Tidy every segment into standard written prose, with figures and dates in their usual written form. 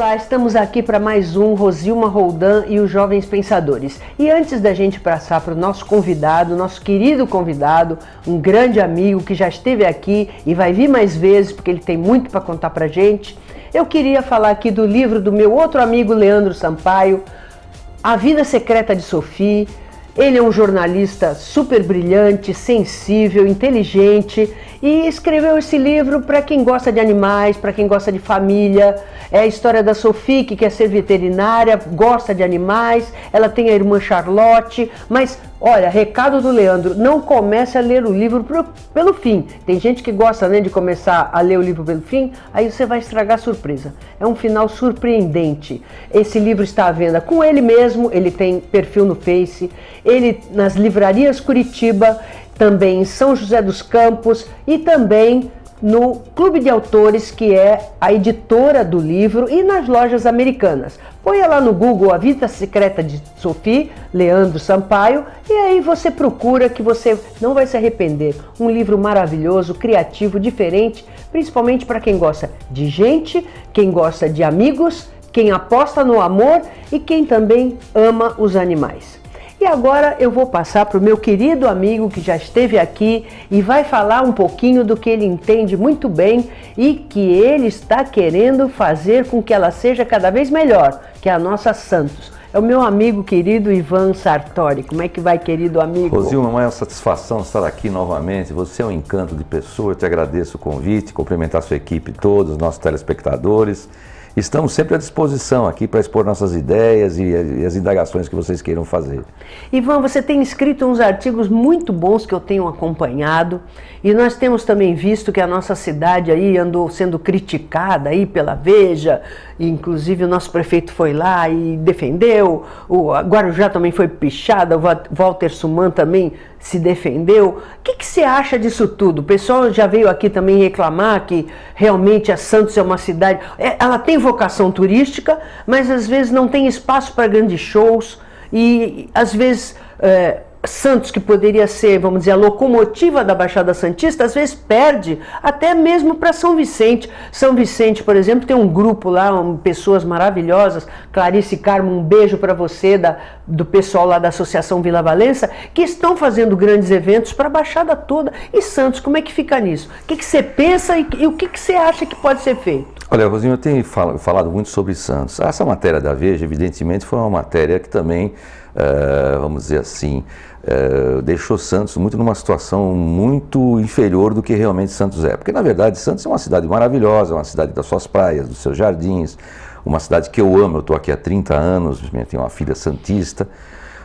Olá, estamos aqui para mais um Rosilma Roldan e os Jovens Pensadores. E antes da gente passar para o nosso convidado, nosso querido convidado, um grande amigo que já esteve aqui e vai vir mais vezes porque ele tem muito para contar para a gente, eu queria falar aqui do livro do meu outro amigo Leandro Sampaio, A Vida Secreta de Sophie. Ele é um jornalista super brilhante, sensível, inteligente e escreveu esse livro para quem gosta de animais, para quem gosta de família. É a história da Sophie, que quer ser veterinária, gosta de animais, ela tem a irmã Charlotte, mas olha, recado do Leandro, não comece a ler o livro pelo fim. Tem gente que gosta, né, de começar a ler o livro pelo fim, aí você vai estragar a surpresa. É um final surpreendente. Esse livro está à venda com ele mesmo, ele tem perfil no Face, ele nas livrarias Curitiba, também em São José dos Campos e também no Clube de Autores, que é a editora do livro, e nas lojas americanas. Põe lá no Google A Vida Secreta de Sophie, Leandro Sampaio, e aí você procura que você não vai se arrepender. Um livro maravilhoso, criativo, diferente, principalmente para quem gosta de gente, quem gosta de amigos, quem aposta no amor e quem também ama os animais. E agora eu vou passar para o meu querido amigo que já esteve aqui e vai falar um pouquinho do que ele entende muito bem e que ele está querendo fazer com que ela seja cada vez melhor, que é a nossa Santos. É o meu amigo querido Ivan Sartori. Como é que vai, querido amigo? Rosilma, é uma satisfação estar aqui novamente. Você é um encanto de pessoa. Eu te agradeço o convite, cumprimentar a sua equipe toda, os nossos telespectadores. Estamos sempre à disposição aqui para expor nossas ideias e as indagações que vocês queiram fazer. Ivan, você tem escrito uns artigos muito bons que eu tenho acompanhado e nós temos também visto que a nossa cidade aí andou sendo criticada aí pela Veja, e inclusive o nosso prefeito foi lá e defendeu, o Guarujá também foi pichada, o Walter Suman também se defendeu. O que você acha disso tudo? O pessoal já veio aqui também reclamar que realmente a Santos é uma cidade, ela tem vocação turística, mas às vezes não tem espaço para grandes shows e às vezes Santos, que poderia ser, vamos dizer, a locomotiva da Baixada Santista, às vezes perde até mesmo para São Vicente. São Vicente, por exemplo, tem um grupo lá, pessoas maravilhosas, Clarice e Carmo, um beijo para você, do pessoal lá da Associação Vila Valença, que estão fazendo grandes eventos para a Baixada toda. E Santos, como é que fica nisso? O que você pensa e o que você acha que pode ser feito? Olha, Rosinho, eu tenho falado muito sobre Santos. Essa matéria da Veja, evidentemente, foi uma matéria que também, vamos dizer assim, deixou Santos muito numa situação muito inferior do que realmente Santos é. Porque, na verdade, Santos é uma cidade maravilhosa, uma cidade das suas praias, dos seus jardins, uma cidade que eu amo. Eu estou aqui há 30 anos, tenho uma filha santista,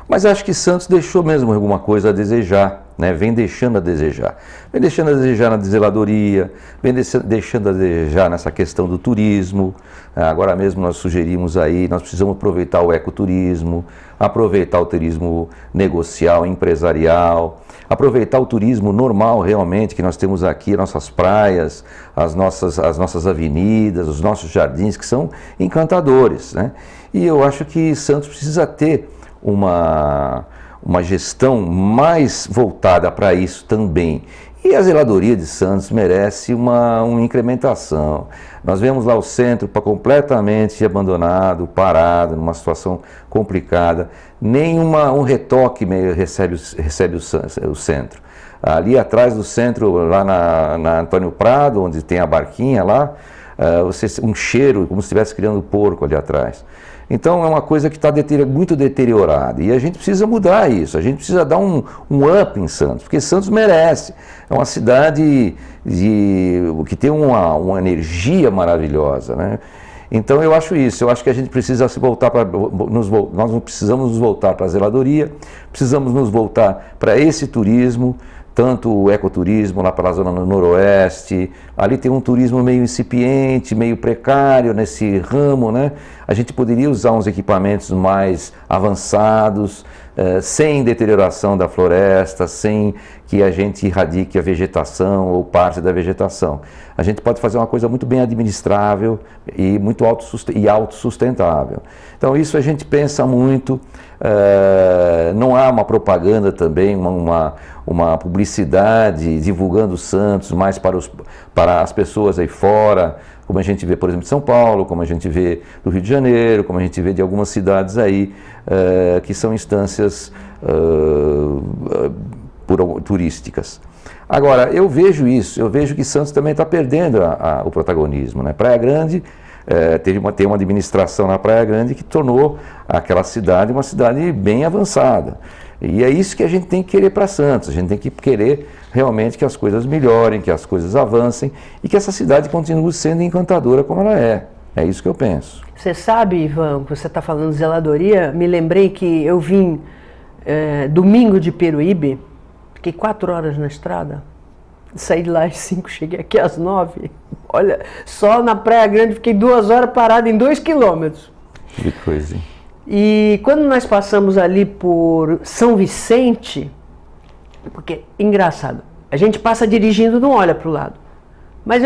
mas acho que Santos deixou mesmo alguma coisa a desejar, né? Vem deixando a desejar. Vem deixando a desejar na zeladoria, vem deixando a desejar nessa questão do turismo. Agora mesmo nós sugerimos aí, nós precisamos aproveitar o ecoturismo, aproveitar o turismo negocial, empresarial, aproveitar o turismo normal realmente que nós temos aqui, nossas praias, as nossas avenidas, os nossos jardins, que são encantadores, né? E eu acho que Santos precisa ter uma gestão mais voltada para isso também. E a zeladoria de Santos merece uma incrementação. Nós vemos lá o centro completamente abandonado, parado, numa situação complicada. Nem um retoque recebe o centro. Ali atrás do centro, lá na Antônio Prado, onde tem a barquinha lá, um cheiro, como se estivesse criando porco ali atrás. Então é uma coisa que está muito deteriorada e a gente precisa mudar isso, a gente precisa dar um up em Santos, porque Santos merece. É uma cidade que tem uma energia maravilhosa, né? Então eu acho isso, eu acho que a gente precisa se voltar nós precisamos nos voltar para a zeladoria, precisamos nos voltar para esse turismo, tanto o ecoturismo lá pela zona noroeste, ali tem um turismo meio incipiente, meio precário nesse ramo, né? A gente poderia usar uns equipamentos mais avançados, sem deterioração da floresta, sem que a gente erradique a vegetação ou parte da vegetação. A gente pode fazer uma coisa muito bem administrável e muito autossustentável. Então isso a gente pensa muito, não há uma propaganda também, uma publicidade divulgando Santos mais para as pessoas aí fora, como a gente vê, por exemplo, de São Paulo, como a gente vê do Rio de Janeiro, como a gente vê de algumas cidades aí, que são instâncias turísticas. Agora, eu vejo isso, eu vejo que Santos também está perdendo o protagonismo, né? Praia Grande, tem uma administração na Praia Grande que tornou aquela cidade uma cidade bem avançada. E é isso que a gente tem que querer para Santos, a gente tem que querer realmente que as coisas melhorem, que as coisas avancem e que essa cidade continue sendo encantadora como ela é. É isso que eu penso. Você sabe, Ivan, que você está falando de zeladoria, me lembrei que eu vim domingo de Peruíbe, fiquei 4 horas na estrada, saí de lá às 5, cheguei aqui às 9. Olha, só na Praia Grande fiquei 2 horas parada em 2 quilômetros. Que coisa, hein? E quando nós passamos ali por São Vicente, porque, engraçado, a gente passa dirigindo, não olha para o lado. Mas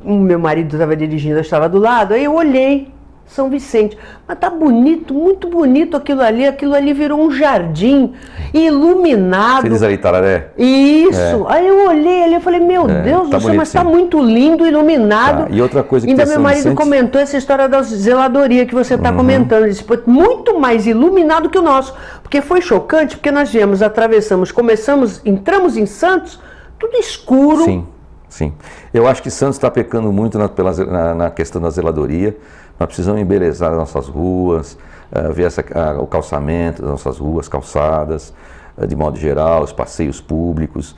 o meu marido estava dirigindo, eu estava do lado, aí eu olhei São Vicente. Mas tá bonito, muito bonito aquilo ali virou um jardim iluminado. Você diz ali, Tararé? Isso, aí eu olhei ali e falei, meu Deus do céu, mas tá muito lindo, iluminado. E outra coisa que ainda meu marido comentou essa história da zeladoria que você está comentando, ele disse, muito mais iluminado que o nosso, porque foi chocante, porque nós viemos, atravessamos, entramos em Santos, tudo escuro. Sim. Eu acho que Santos está pecando muito na questão da zeladoria. Nós precisamos embelezar as nossas ruas, ver o calçamento das nossas ruas, calçadas, de modo geral, os passeios públicos,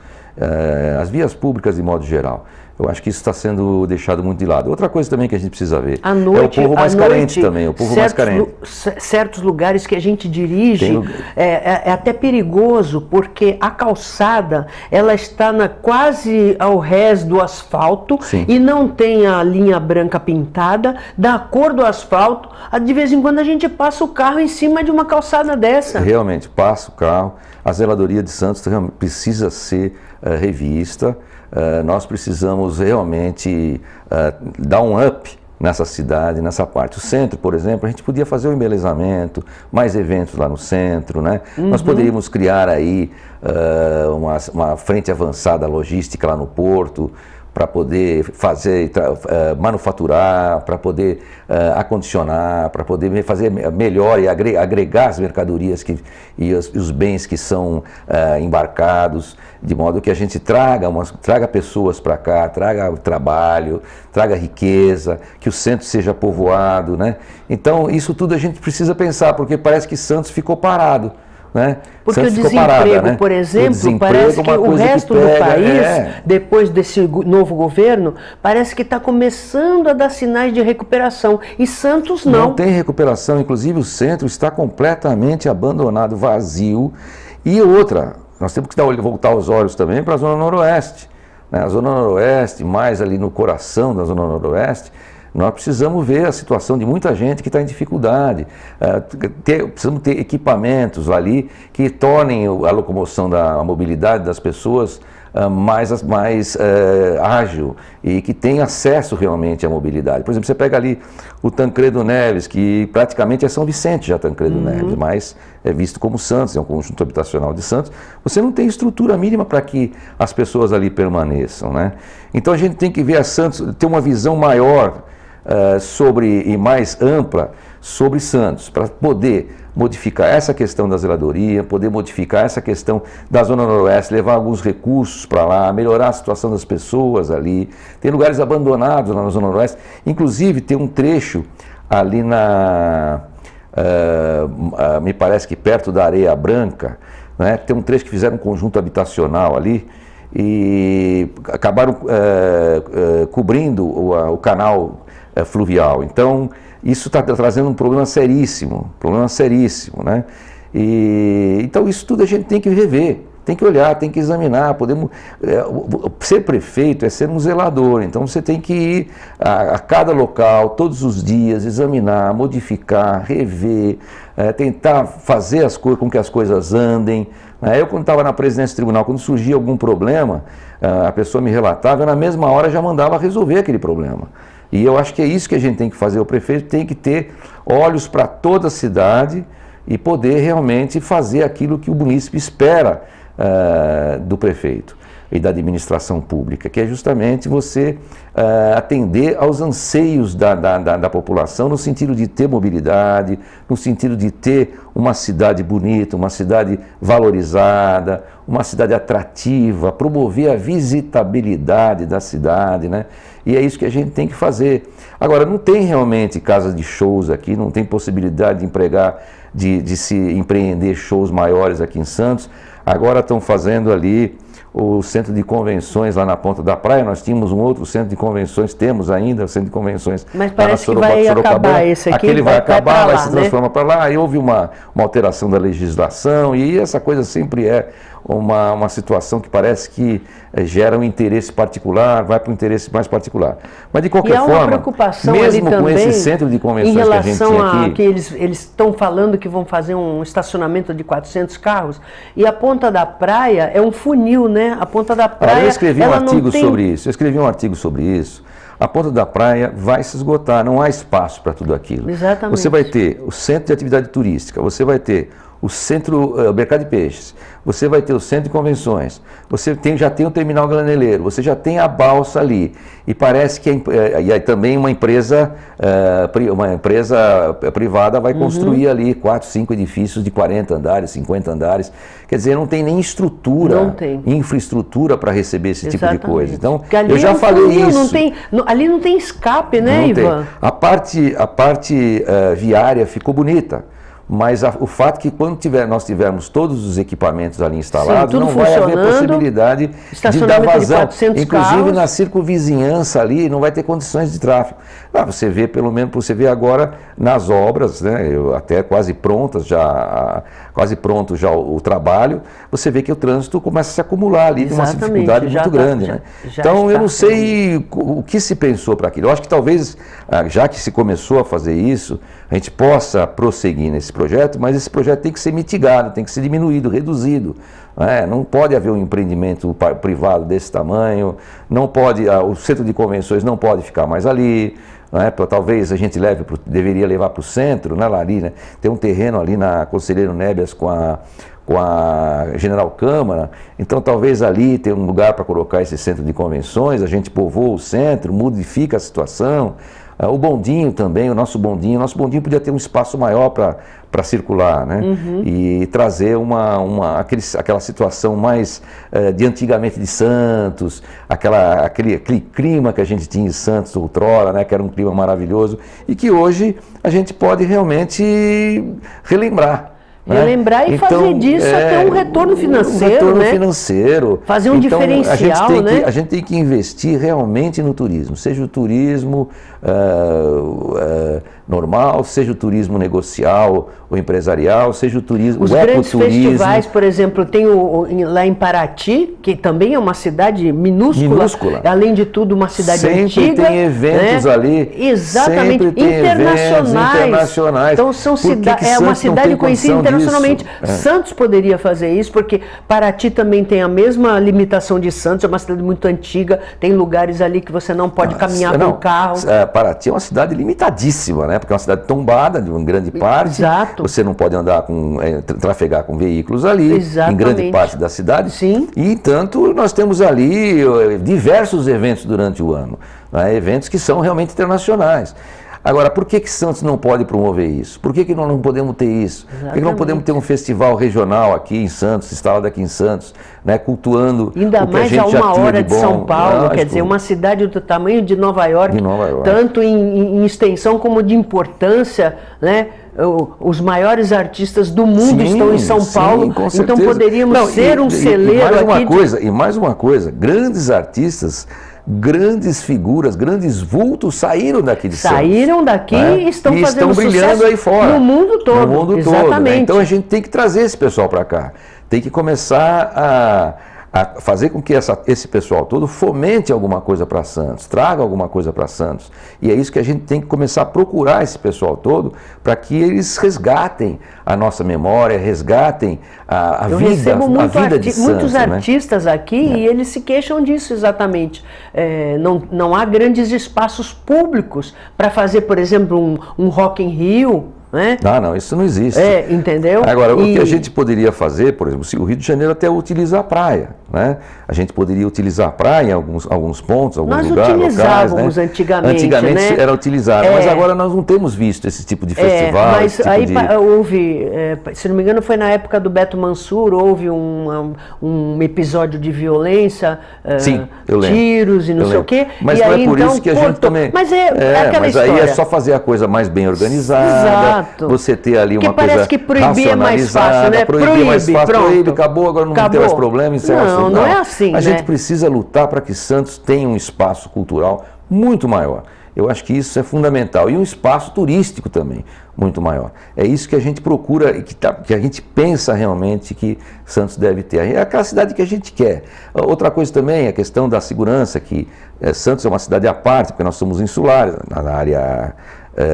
as vias públicas de modo geral. Eu acho que isso está sendo deixado muito de lado. Outra coisa também que a gente precisa ver é o povo mais carente também, o povo mais carente. Certos lugares que a gente dirige é até perigoso, porque a calçada ela está quase ao rés do asfalto. Sim. E não tem a linha branca pintada, da cor do asfalto. De vez em quando a gente passa o carro em cima de uma calçada dessa. Realmente, passa o carro. A zeladoria de Santos precisa ser revista. Nós precisamos realmente dar um up nessa cidade, nessa parte. O centro, por exemplo, a gente podia fazer o embelezamento, mais eventos lá no centro, né? Nós poderíamos criar aí uma frente avançada logística lá no porto, para poder fazer, manufaturar, para poder acondicionar, para poder fazer melhor e agregar as mercadorias e os bens que são embarcados, de modo que a gente traga pessoas para cá, traga trabalho, traga riqueza, que o centro seja povoado, né? Então, isso tudo a gente precisa pensar, porque parece que Santos ficou parado. Né? Porque Santos o desemprego, por exemplo, parece que o resto do país, depois desse novo governo, parece que está começando a dar sinais de recuperação. E Santos não. Não tem recuperação, inclusive o centro está completamente abandonado, vazio. E outra, nós temos que voltar os olhos também para a Zona Noroeste. Né? A Zona Noroeste, mais ali no coração da Zona Noroeste, nós precisamos ver a situação de muita gente que está em dificuldade. Precisamos ter equipamentos ali que tornem a locomoção a mobilidade das pessoas mais ágil e que tenha acesso realmente à mobilidade. Por exemplo, você pega ali o Tancredo Neves, que praticamente é São Vicente já Tancredo Neves, mas é visto como Santos, é um conjunto habitacional de Santos. Você não tem estrutura mínima para que as pessoas ali permaneçam, né? Então a gente tem que ver a Santos, ter uma visão maior e mais ampla sobre Santos, para poder modificar essa questão da zeladoria, poder modificar essa questão da Zona Noroeste, levar alguns recursos para lá, melhorar a situação das pessoas ali. Tem lugares abandonados lá na Zona Noroeste, inclusive tem um trecho ali me parece que perto da Areia Branca, né? Tem um trecho que fizeram um conjunto habitacional ali e acabaram cobrindo o canal fluvial. Então, isso está trazendo um problema seríssimo, né? Então, isso tudo a gente tem que rever, tem que olhar, tem que examinar. Ser prefeito é ser um zelador, então você tem que ir a cada local, todos os dias, examinar, modificar, rever, tentar fazer com que as coisas andem. Eu, quando estava na presidência do tribunal, quando surgia algum problema, a pessoa me relatava, eu na mesma hora já mandava resolver aquele problema. E eu acho que é isso que a gente tem que fazer. O prefeito tem que ter olhos para toda a cidade e poder realmente fazer aquilo que o munícipe espera do prefeito. e da administração pública, que é justamente você atender aos anseios da população no sentido de ter mobilidade, no sentido de ter uma cidade bonita, uma cidade valorizada, uma cidade atrativa, promover a visitabilidade da cidade, né? E é isso que a gente tem que fazer. Agora, não tem realmente casas de shows aqui, não tem possibilidade de se empreender shows maiores aqui em Santos. Agora estão fazendo ali o centro de convenções lá na Ponta da Praia. Nós tínhamos um outro centro de convenções, temos ainda o centro de convenções. Mas parece que vai acabar esse aqui. Aquele vai acabar, vai se transformar para lá. Aí houve uma alteração da legislação e essa coisa sempre é uma situação que parece que gera um interesse particular, vai para um interesse mais particular. Mas de qualquer forma, uma preocupação mesmo ali com também, esse centro de convenções em relação que a gente tinha aqui, que eles estão falando que vão fazer um estacionamento de 400 carros, e a Ponta da Praia é um funil, né? A Ponta da Praia, eu escrevi um artigo sobre isso. A Ponta da Praia vai se esgotar, não há espaço para tudo aquilo. Exatamente. Você vai ter o centro de atividade turística, você vai ter o centro, o mercado de peixes, você vai ter o centro de convenções, você já tem o terminal graneleiro, você já tem a balsa ali, e parece que e aí também uma empresa privada vai construir ali 4, 5 edifícios de 40 andares, 50 andares, quer dizer, não tem nem infraestrutura para receber esse tipo de coisa. Então, eu já falei isso. Ali não tem escape, né, Ivan? A parte viária ficou bonita. Mas o fato que quando nós tivermos todos os equipamentos ali instalados, não vai haver possibilidade de dar vazão. Inclusive carros. Na circunvizinhança ali não vai ter condições de tráfego. Você vê, pelo menos você vê agora nas obras, né, até quase pronto já o trabalho, você vê que o trânsito começa a se acumular ali, tem uma dificuldade muito grande. Né? Então eu não sei o que se pensou para aquilo. Eu acho que talvez, já que se começou a fazer isso, a gente possa prosseguir nesse projeto, mas esse projeto tem que ser mitigado, tem que ser diminuído, reduzido. Não pode haver um empreendimento privado desse tamanho, não pode, o centro de convenções não pode ficar mais ali. Talvez a gente deveria levar para o centro, lá ali, né? Tem um terreno ali na Conselheiro Nébias com a General Câmara, então talvez ali tenha um lugar para colocar esse centro de convenções, a gente povoa o centro, modifica a situação. O bondinho também, o nosso bondinho podia ter um espaço maior para circular, né? E trazer aquela situação mais de antigamente de Santos, aquele clima que a gente tinha em Santos outrora, né? Que era um clima maravilhoso e que hoje a gente pode realmente relembrar. Relembrar e fazer disso até um retorno financeiro, financeiro. Fazer um diferencial, A gente tem que investir realmente no turismo, seja o turismo normal, seja o turismo negocial ou empresarial, seja o turismo, os grandes festivais, por exemplo, tem lá em Paraty, que também é uma cidade minúscula. Além de tudo uma cidade antiga. Sempre tem eventos ali. Exatamente, internacionais. Então é uma cidade conhecida internacionalmente. Santos poderia fazer isso, porque Paraty também tem a mesma limitação de Santos, é uma cidade muito antiga, tem lugares ali que você não pode caminhar com o carro. Paraty é uma cidade limitadíssima, né? Porque é uma cidade tombada de uma grande parte. Exato. Você não pode andar trafegar com veículos ali, exatamente, em grande parte da cidade. Sim. E, entanto, nós temos ali diversos eventos durante o ano, né? Eventos que são realmente internacionais. Agora, por que Santos não pode promover isso? Por que nós não podemos ter isso? Exatamente. Por que não podemos ter um festival regional aqui em Santos, instalado aqui em Santos, né, cultuando ainda o que a gente mais a uma hora de São Paulo, lógico, quer dizer, uma cidade do tamanho de Nova York, tanto em extensão como de importância, né? Os maiores artistas do mundo estão em São Paulo, então poderíamos ser um celeiro aqui. E mais uma coisa, grandes artistas, grandes figuras, grandes vultos saíram daqui de Santos. Saíram daqui e estão fazendo brilhando sucesso aí fora. No mundo todo. No mundo todo, né? Então a gente tem que trazer esse pessoal para cá. Tem que começar a fazer com que esse pessoal todo fomente alguma coisa para Santos, traga alguma coisa para Santos. E é isso que a gente tem que começar a procurar esse pessoal todo para que eles resgatem a nossa memória, resgatem a vida de Santos. Muitos artistas aqui e eles se queixam disso exatamente. Não há grandes espaços públicos para fazer, por exemplo, um Rock in Rio. né? Não, isso não existe. Entendeu? Agora, o que a gente poderia fazer, por exemplo, se o Rio de Janeiro até utiliza a praia, né? A gente poderia utilizar a praia em alguns pontos, alguns lugares, utilizávamos, né? Antigamente, né? Era utilizado, mas agora nós não temos visto esse tipo de festival. Mas aí houve, se não me engano, foi na época do Beto Mansur, houve um episódio de violência, sim, eu lembro, tiros e não sei o quê. Mas e não aí, é por isso que a gente também... Mas aquela mas história. aí é só fazer a coisa mais bem organizada. Exato. Você ter ali uma coisa parece que proibir é mais fácil, né? Proibir é mais fácil, pronto. proíbe, acabou, agora não tem mais problema, encerra o assunto. Não é assim, A gente precisa lutar para que Santos tenha um espaço cultural muito maior. Eu acho que isso é fundamental. E um espaço turístico também muito maior. É isso que a gente procura e que a gente pensa realmente que Santos deve ter. É aquela cidade que a gente quer. Outra coisa também é a questão da segurança, que Santos é uma cidade à parte, porque nós somos insulares, na área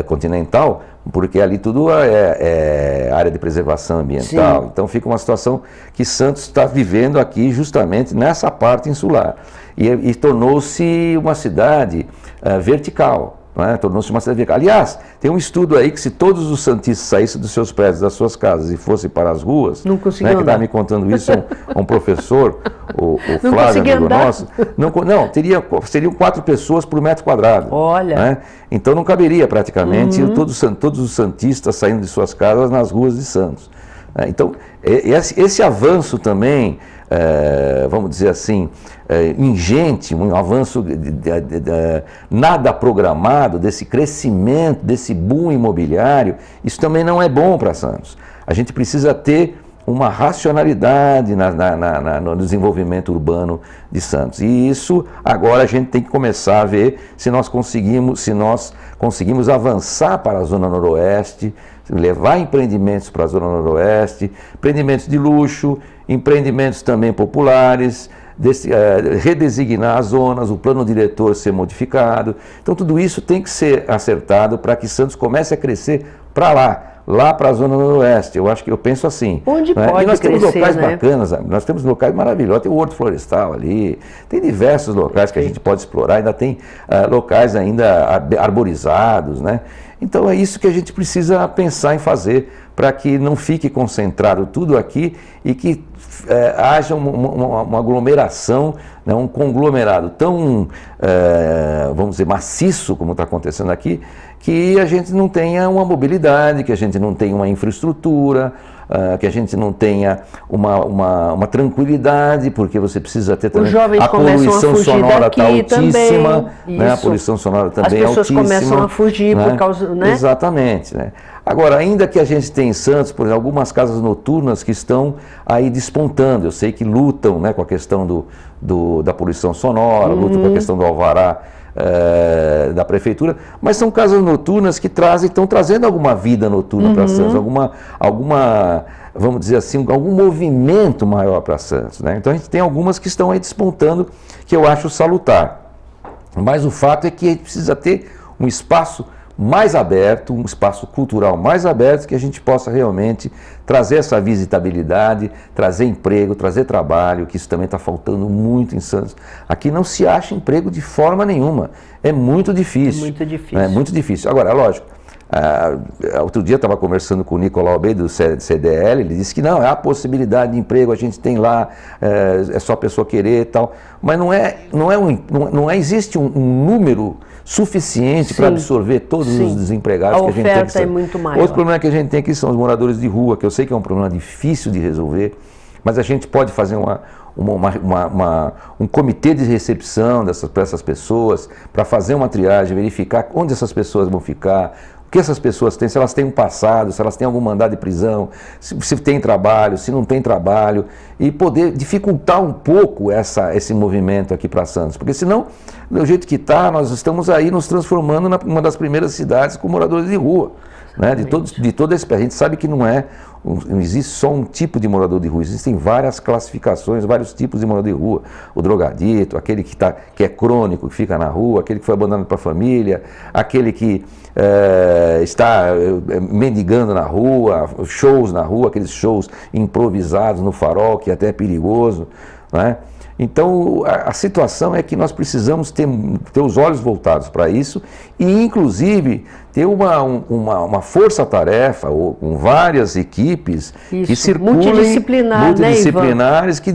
continental, porque ali tudo é área de preservação ambiental. Sim. Então fica uma situação que Santos está vivendo aqui justamente nessa parte insular. E tornou-se uma cidade vertical. Né? Tornou-se uma cidade vertical. Aliás, tem um estudo aí que se todos os santistas saíssem dos seus prédios, das suas casas e fossem para as ruas, não conseguiam, né, que estava me contando isso um professor, o Flávio, amigo nosso, seriam 4 pessoas por metro quadrado. Olha. Né? Então não caberia praticamente todos os santistas saindo de suas casas nas ruas de Santos. Então, esse avanço também, vamos dizer assim, ingente, um avanço nada programado, desse crescimento, desse boom imobiliário, isso também não é bom para Santos. A gente precisa ter uma racionalidade no desenvolvimento urbano de Santos. E isso agora a gente tem que começar a ver se nós conseguimos avançar para a Zona Noroeste, levar empreendimentos para a Zona Noroeste, empreendimentos de luxo, empreendimentos também populares, redesignar as zonas, o plano diretor ser modificado. Então tudo isso tem que ser acertado para que Santos comece a crescer para lá para a Zona Noroeste. Eu penso assim. Onde pode e nós temos crescer, locais né? bacanas, nós temos locais maravilhosos, tem o Horto Florestal ali, tem diversos locais que a gente pode explorar, ainda tem locais ainda arborizados, né? Então é isso que a gente precisa pensar em fazer para que não fique concentrado tudo aqui e que haja uma aglomeração, né, um conglomerado tão, vamos dizer, maciço, como está acontecendo aqui, que a gente não tenha uma mobilidade, que a gente não tenha uma infraestrutura, que a gente não tenha uma tranquilidade, porque você precisa ter também a poluição sonora está altíssima, né? A poluição sonora também é altíssima. As pessoas começam a fugir, né? Por causa, né? Exatamente, né? Agora, ainda que a gente tenha em Santos, por exemplo, algumas casas noturnas que estão aí despontando, eu sei que lutam, né, com a questão da poluição sonora, lutam com a questão do alvará da prefeitura, mas são casas noturnas que estão trazendo alguma vida noturna para Santos, alguma, vamos dizer assim, algum movimento maior para Santos, né? Então a gente tem algumas que estão aí despontando, que eu acho salutar. Mas o fato é que a gente precisa ter um espaço mais aberto, um espaço cultural mais aberto, que a gente possa realmente trazer essa visitabilidade, trazer emprego, trazer trabalho, que isso também está faltando muito em Santos. Aqui não se acha emprego de forma nenhuma, é muito difícil. Muito difícil. É muito difícil. Agora, é lógico, outro dia eu estava conversando com o Nicolau Bey do CDL, ele disse que não, é a possibilidade de emprego, a gente tem lá, é só a pessoa querer e tal, mas não existe um número suficiente para absorver todos os desempregados que a gente tem. A oferta é muito maior. Outro problema que a gente tem aqui são os moradores de rua, que eu sei que é um problema difícil de resolver, mas a gente pode fazer um comitê de recepção para essas pessoas, para fazer uma triagem, verificar onde essas pessoas vão ficar, o que essas pessoas têm, se elas têm um passado, se elas têm algum mandado de prisão, se tem trabalho, se não tem trabalho, e poder dificultar um pouco esse movimento aqui para Santos, porque senão, do jeito que está, nós estamos aí nos transformando numa das primeiras cidades com moradores de rua, né? De todo esse... A gente sabe que não existe só um tipo de morador de rua, existem várias classificações, vários tipos de morador de rua. O drogadito, aquele que é crônico, que fica na rua, aquele que foi abandonado para a família, aquele que está mendigando na rua, shows na rua, aqueles shows improvisados no farol, que até é perigoso, né? Então, a situação é que nós precisamos ter os olhos voltados para isso e, inclusive, ter uma força-tarefa com várias equipes que circulem, multidisciplinares, que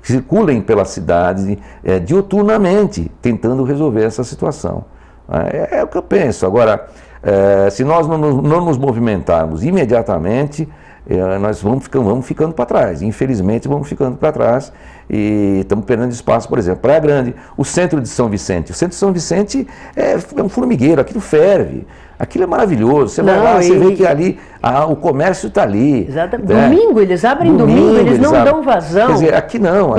circulem pela cidade diuturnamente, tentando resolver essa situação. É o que eu penso. Agora, se nós não nos movimentarmos imediatamente, nós vamos ficando para trás. Infelizmente, vamos ficando para trás e estamos perdendo espaço. Por exemplo, Praia Grande, o centro de São Vicente. O centro de São Vicente é um formigueiro, aquilo ferve. Aquilo é maravilhoso. Você vai lá, você vê que ali o comércio está ali. Exatamente. Domingo, eles abrem domingo, eles não dão vazão. Quer dizer, aqui não.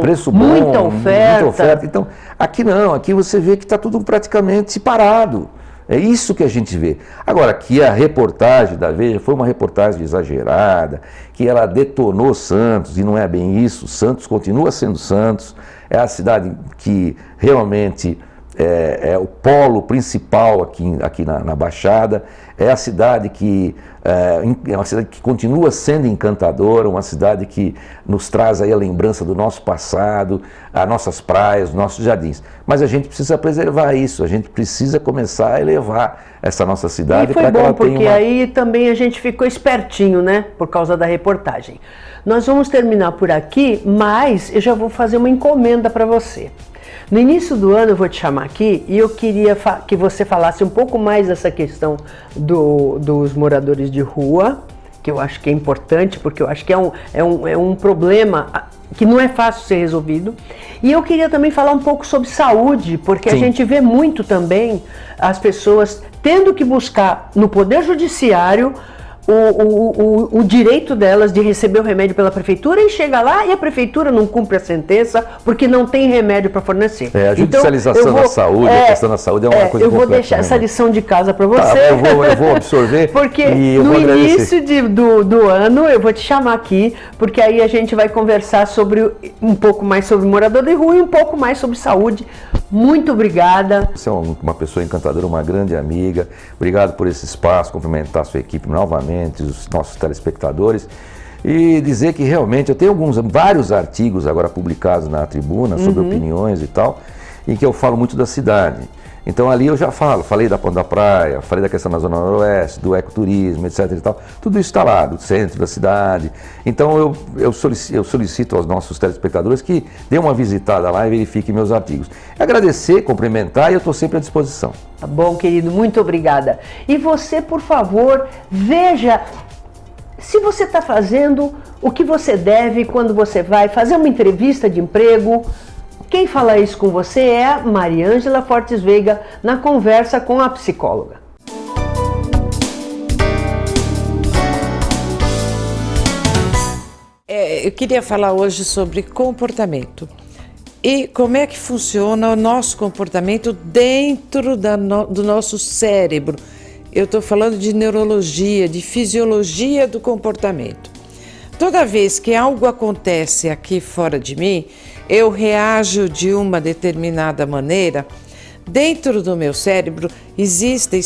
Preço bom, muita oferta. Então, aqui não. Aqui você vê que está tudo praticamente parado. É isso que a gente vê. Agora, que a reportagem da Veja foi uma reportagem exagerada, que ela detonou Santos, e não é bem isso. Santos continua sendo Santos, é a cidade que realmente é o polo principal aqui na Baixada, é a cidade que é uma cidade que continua sendo encantadora, uma cidade que nos traz aí a lembrança do nosso passado, as nossas praias, os nossos jardins. Mas a gente precisa preservar isso, a gente precisa começar a elevar essa nossa cidade para que ela tenha porque aí também a gente ficou espertinho, né, por causa da reportagem. Nós vamos terminar por aqui, mas eu já vou fazer uma encomenda para você. No início do ano eu vou te chamar aqui e eu queria que você falasse um pouco mais dessa questão dos moradores de rua, que eu acho que é importante, porque eu acho que é um problema que não é fácil ser resolvido. E eu queria também falar um pouco sobre saúde, porque Sim. A gente vê muito também as pessoas tendo que buscar no Poder Judiciário o direito delas de receber o remédio pela prefeitura e chega lá e a prefeitura não cumpre a sentença porque não tem remédio para fornecer. A judicialização da saúde, a questão da saúde é uma coisa Eu vou deixar essa lição de casa para você. Tá, eu vou absorver. Porque no início do ano eu vou te chamar aqui, porque aí a gente vai conversar um pouco mais sobre morador de rua e um pouco mais sobre saúde. Muito obrigada. Você é uma pessoa encantadora, uma grande amiga. Obrigado por esse espaço, cumprimentar a sua equipe novamente, os nossos telespectadores. E dizer que realmente eu tenho vários artigos agora publicados na Tribuna sobre opiniões e tal, em que eu falo muito da cidade. Então ali eu já falei da Ponta da Praia, falei da questão da Zona Noroeste, do ecoturismo, etc. e tal. Tudo isso está lá, do centro da cidade. Então eu solicito aos nossos telespectadores que dêem uma visitada lá e verifiquem meus artigos. Agradecer, cumprimentar e eu estou sempre à disposição. Tá bom, querido, muito obrigada. E você, por favor, veja se você está fazendo o que você deve quando você vai fazer uma entrevista de emprego. Quem fala isso com você é a Mariângela Fortes Veiga, na conversa com a psicóloga. Eu queria falar hoje sobre comportamento e como é que funciona o nosso comportamento dentro do nosso cérebro. Eu estou falando de neurologia, de fisiologia do comportamento. Toda vez que algo acontece aqui fora de mim, eu reajo de uma determinada maneira. Dentro do meu cérebro existe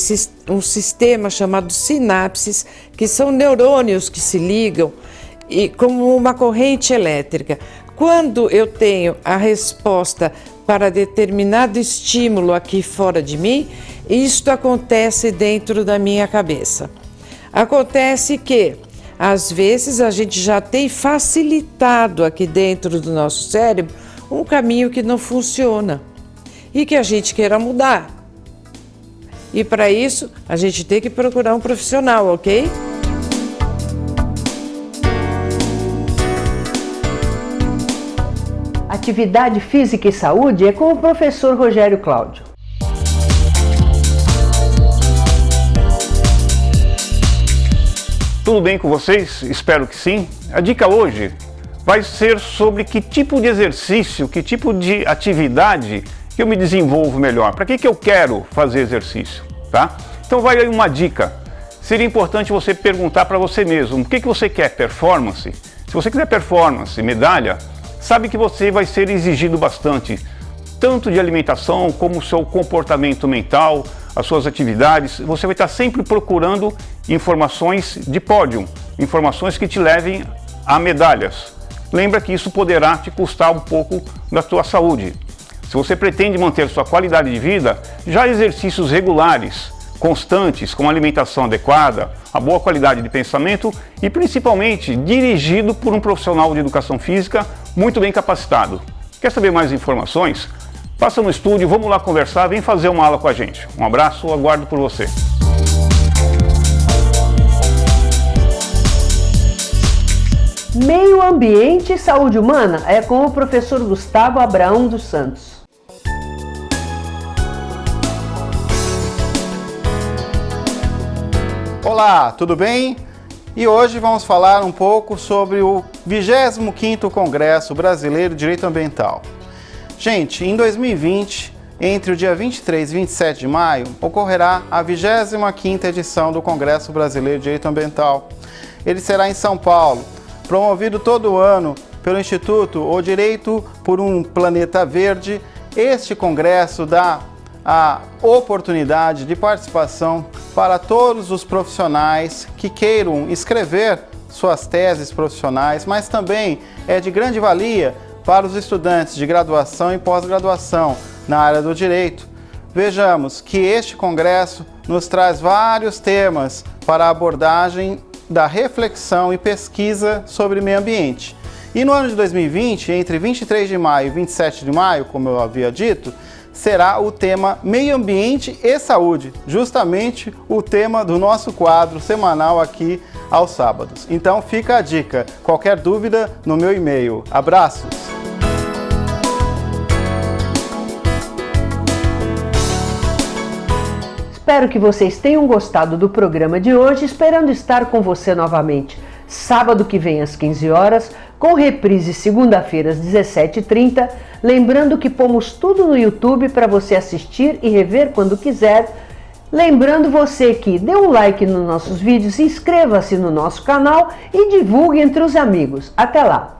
um sistema chamado sinapses, que são neurônios que se ligam e como uma corrente elétrica. Quando eu tenho a resposta para determinado estímulo aqui fora de mim, isto acontece dentro da minha cabeça. Acontece que às vezes a gente já tem facilitado aqui dentro do nosso cérebro um caminho que não funciona e que a gente queira mudar. E para isso a gente tem que procurar um profissional, ok? Atividade física e saúde é com o professor Rogério Cláudio. Tudo bem com vocês? Espero que sim. A dica hoje vai ser sobre que tipo de exercício, que tipo de atividade que eu me desenvolvo melhor. Para que eu quero fazer exercício, tá? Então vai aí uma dica. Seria importante você perguntar para você mesmo, o que você quer? Performance? Se você quiser performance, medalha, sabe que você vai ser exigido bastante, tanto de alimentação como o seu comportamento mental, as suas atividades. Você vai estar sempre procurando informações de pódio, informações que te levem a medalhas. lembra que isso poderá te custar um pouco da tua saúde. Se você pretende manter sua qualidade de vida, já exercícios regulares, constantes, com alimentação adequada, a boa qualidade de pensamento e principalmente dirigido por um profissional de educação física muito bem capacitado. Quer saber mais informações? Passa no estúdio, vamos lá conversar, vem fazer uma aula com a gente. Um abraço, aguardo por você. Meio Ambiente e Saúde Humana é com o professor Gustavo Abraão dos Santos. Olá, tudo bem? E hoje vamos falar um pouco sobre o 25º Congresso Brasileiro de Direito Ambiental. Gente, em 2020, entre o dia 23 e 27 de maio, ocorrerá a 25ª edição do Congresso Brasileiro de Direito Ambiental. Ele será em São Paulo, promovido todo ano pelo Instituto O Direito por um Planeta Verde. Este congresso dá a oportunidade de participação para todos os profissionais que queiram escrever suas teses profissionais, mas também é de grande valia para os estudantes de graduação e pós-graduação na área do direito. Vejamos que este congresso nos traz vários temas para a abordagem da reflexão e pesquisa sobre meio ambiente. E no ano de 2020, entre 23 de maio e 27 de maio, como eu havia dito, será o tema Meio Ambiente e Saúde, justamente o tema do nosso quadro semanal aqui aos sábados. Então fica a dica, qualquer dúvida no meu e-mail. Abraços! Espero que vocês tenham gostado do programa de hoje, esperando estar com você novamente sábado que vem às 15 horas, com reprise segunda-feira às 17h30, lembrando que pomos tudo no YouTube para você assistir e rever quando quiser. Lembrando você que dê um like nos nossos vídeos, inscreva-se no nosso canal e divulgue entre os amigos. Até lá!